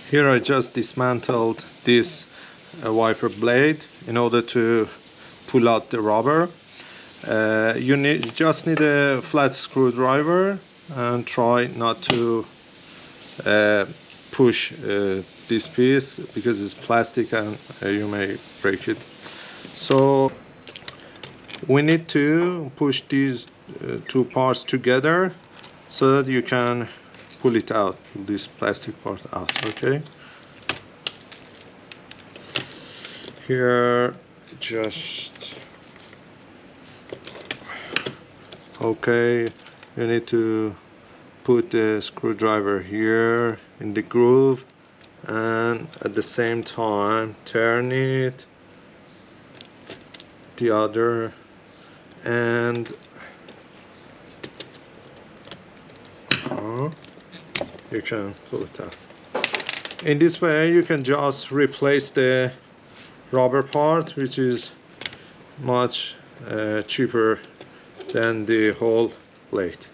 Here I just dismantled this wiper blade in order to pull out the rubber. You just need a flat screwdriver and try not to push this piece because it's plastic and you may break it. So we need to push these two parts together so that you can pull it out, pull this plastic part out. Okay, here just okay, you need to put the screwdriver here in the groove and at the same time turn it the other and you can pull it out. In this way you can just replace the rubber part, which is much cheaper than the whole blade.